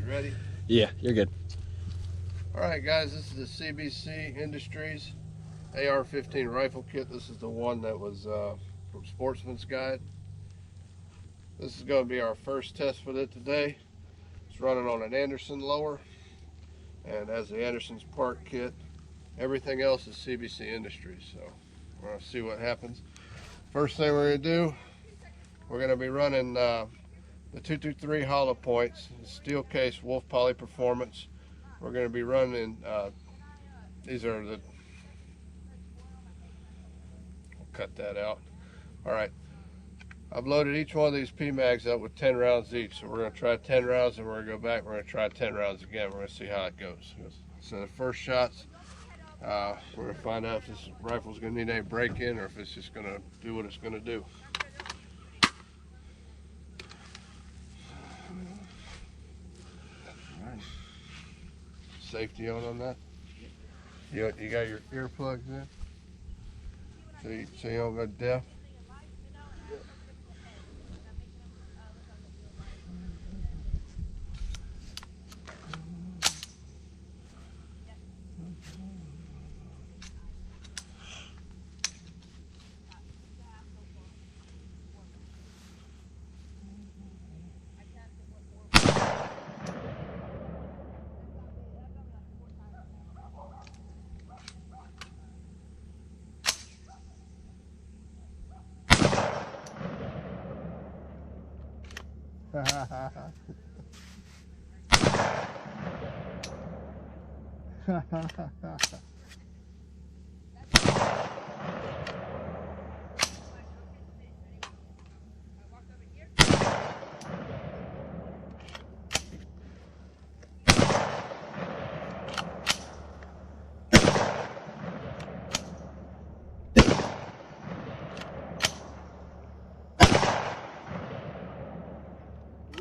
ready? Yeah, you're good. Alright guys, this is the CBC Industries AR15 rifle kit. This is the one that was from Sportsman's Guide. This is going to be our first test with it today. It's running on an Anderson lower and has the Anderson's part kit. Everything else is CBC Industries, so we're going to see what happens. First thing we're going to do, we're going to be running the 223 hollow points, steel case Wolf Poly Performance. We're going to be running, these are the, we'll cut that out. Alright, I've loaded each one of these PMags up with 10 rounds each. So we're going to try 10 rounds and we're going to go back, we're going to try 10 rounds again. We're going to see how it goes. So the first shots, we're going to find out if this rifle's going to need any break-in or if it's just going to do what it's going to do. Safety on that? You got your earplugs in? So you don't go deaf?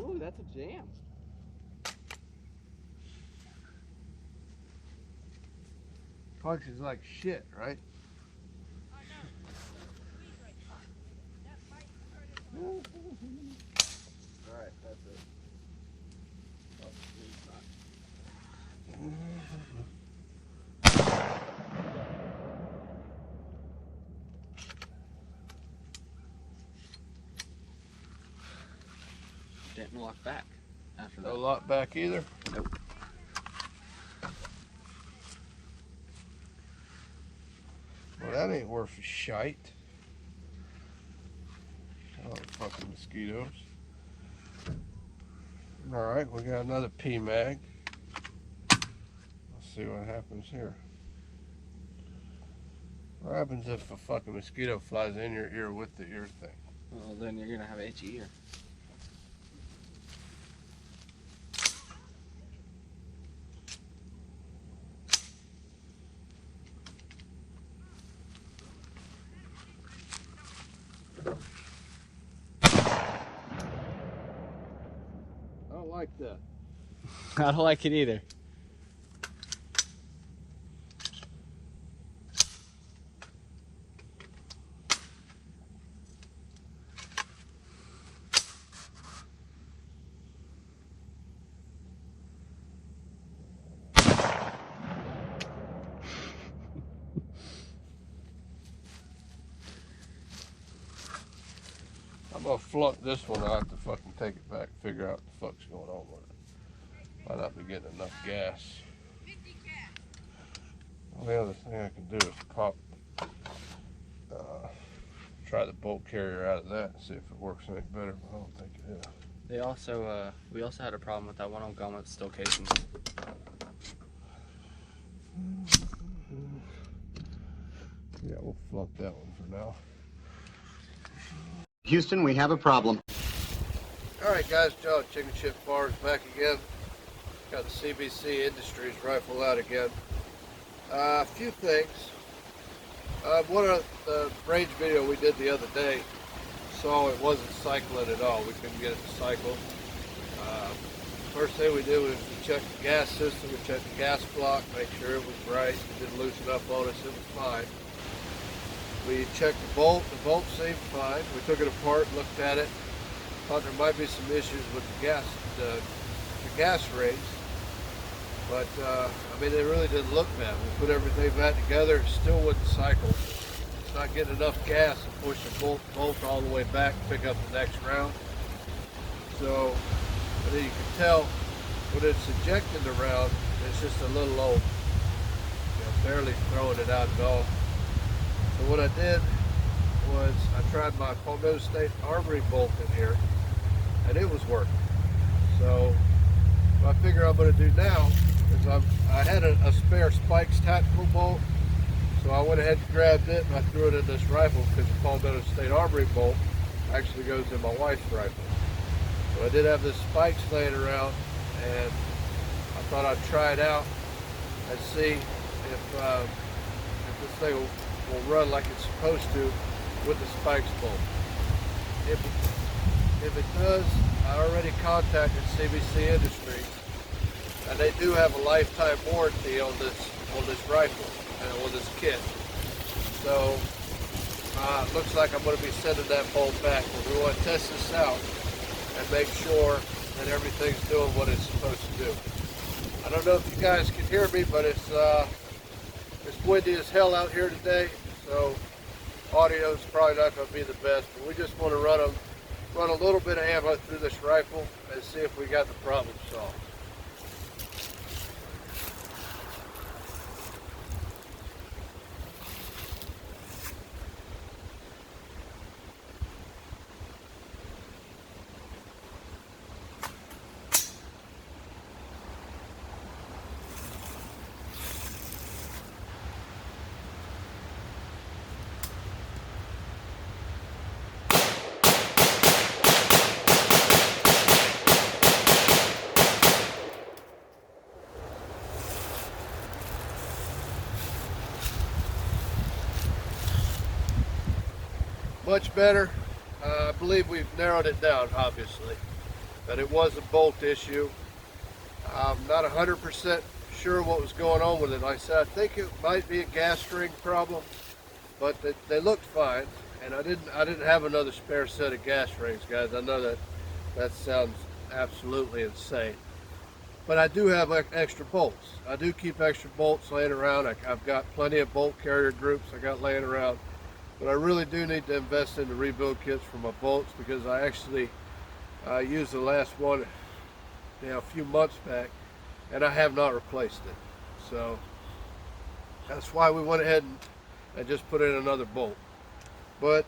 Ooh, that's a jam. Functions like shit, right? Alright, that's it. Didn't lock back after that. No lock back either? Nope. Well, that ain't worth a shite. Oh, fucking mosquitoes. Alright, we got another PMag. Let's see what happens here. What happens if a fucking mosquito flies in your ear with the ear thing? Well, then you're gonna have an itchy ear. I don't like that. I don't like it either. I'm gonna flunk this one. I'll have to fucking take it back, figure out what the fuck's going on with it. Might not be getting enough gas. Well, the other thing I can do is pop, try the bolt carrier out of that and see if it works any better, but I don't think it is. They also, we also had a problem with that one on gun with steel casings. Yeah, we'll flunk that one for now. Houston, we have a problem. Alright guys, John Chicken Shit Bars back again. Got the CBC Industries rifle out again. A few things. One of the range video we did the other day saw it wasn't cycling at all. We couldn't get it to cycle. First thing we did was we checked the gas system, we checked the gas block, make sure it was right, it didn't loosen up on us, it was fine. We checked the bolt seemed fine. We took it apart, looked at it, thought there might be some issues with the gas, the gas rings, but I mean, they really didn't look bad. We put everything back together, it still wouldn't cycle. It's not getting enough gas to push the bolt all the way back to pick up the next round. So, and then you can tell when it's ejecting the round, it's just a little low, barely throwing it out at all. So what I did was I tried my Palmetto State armoring bolt in here, and it was working. So what I figure I'm going to do now is I had a spare Spikes Tactical bolt, so I went ahead and grabbed it and I threw it in this rifle because the Palmetto State armoring bolt actually goes in my wife's rifle. So I did have this Spikes laying around, and I thought I'd try it out and see if this thing will run like it's supposed to with the Spikes bolt. If it does, I already contacted CBC Industries, and they do have a lifetime warranty on this rifle and on this kit. So it looks like I'm going to be sending that bolt back, but we want to test this out and make sure that everything's doing what it's supposed to do. I don't know if you guys can hear me, but it's windy as hell out here today, so audio is probably not going to be the best, but we just want to run a little bit of ammo through this rifle and see if we got the problem solved. Much better. I believe we've narrowed it down, obviously, that it was a bolt issue. I'm not 100% sure what was going on with it. Like I said, I think it might be a gas string problem, but they looked fine, and I didn't have another spare set of gas rings, guys. I know that sounds absolutely insane, but I do have extra bolts. I do keep extra bolts laying around. I've got plenty of bolt carrier groups I got laying around. But I really do need to invest in the rebuild kits for my bolts, because I actually used the last one a few months back, and I have not replaced it. So that's why we went ahead and just put in another bolt. But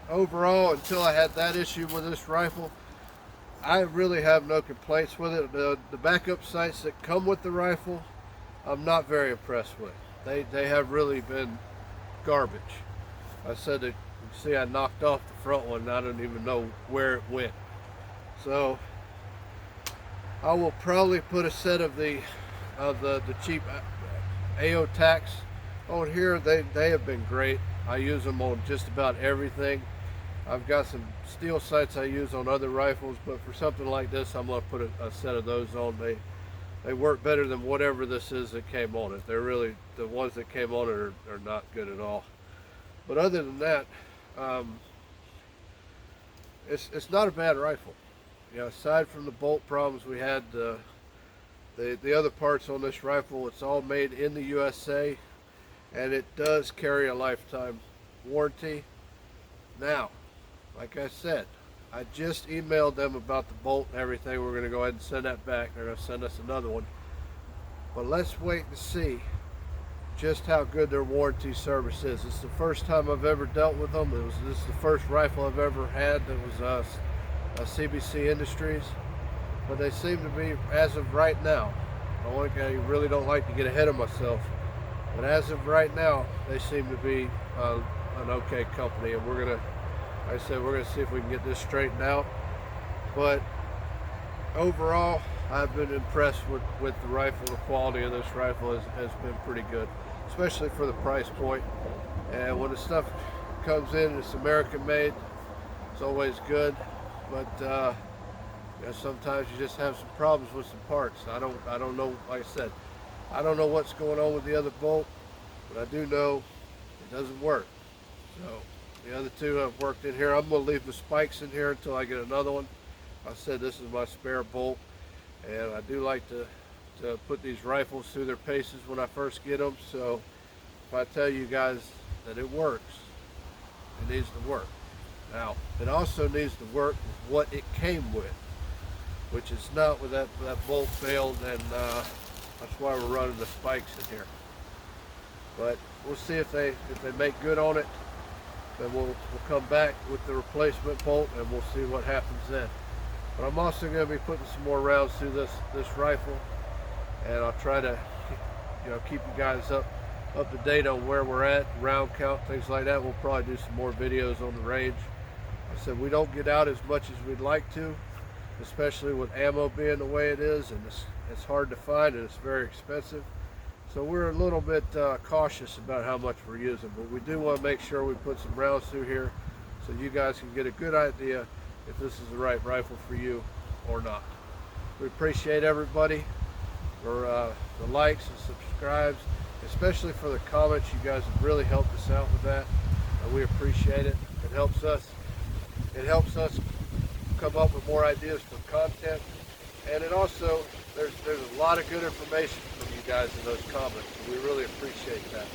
overall, until I had that issue with this rifle, I really have no complaints with it. The backup sights that come with the rifle, I'm not very impressed with. They have really been garbage. I said that, see, I knocked off the front one and I don't even know where it went. So I will probably put a set of the cheap AO tacks on here. They have been great. I use them on just about everything. I've got some steel sights I use on other rifles, but for something like this, I'm going to put a set of those on. They work better than whatever this is that came on it. They're really, the ones that came on it are not good at all. But other than that, it's not a bad rifle. Aside from the bolt problems we had, the other parts on this rifle, it's all made in the USA, and it does carry a lifetime warranty. Now, like I said, I just emailed them about the bolt and everything. We're going to go ahead and send that back. They're going to send us another one. But let's wait and see just how good their warranty service is. It's the first time I've ever dealt with them. This is the first rifle I've ever had that was a CBC Industries, but they seem to be, as of right now, I really don't like to get ahead of myself, but as of right now, they seem to be an okay company, and we're gonna see if we can get this straightened out. But overall, I've been impressed with the rifle. The quality of this rifle has been pretty good, especially for the price point. And when the stuff comes in, it's American made, it's always good. But sometimes you just have some problems with some parts. I don't know, like I said, I don't know what's going on with the other bolt, but I do know it doesn't work. So the other two I've worked in here. I'm going to leave the spikes in here until I get another one. I said this is my spare bolt. and I do like to put these rifles through their paces when I first get them. So if I tell you guys that it works, it needs to work. Now, it also needs to work with what it came with, which is not with that bolt failed, and that's why we're running the spikes in here. But we'll see if they make good on it. Then we'll come back with the replacement bolt, and we'll see what happens then. But I'm also going to be putting some more rounds through this rifle, and I'll try to keep you guys up to date on where we're at, round count, things like that. We'll probably do some more videos on the range. Like I said, we don't get out as much as we'd like to, especially with ammo being the way it is, and it's hard to find and it's very expensive. So we're a little bit cautious about how much we're using, but we do want to make sure we put some rounds through here so you guys can get a good idea if this is the right rifle for you or not. We appreciate everybody for the likes and subscribes, especially for the comments. You guys have really helped us out with that, and we appreciate it. It helps us come up with more ideas for content, and it also there's a lot of good information from you guys in those comments, and we really appreciate that.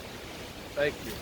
Thank you.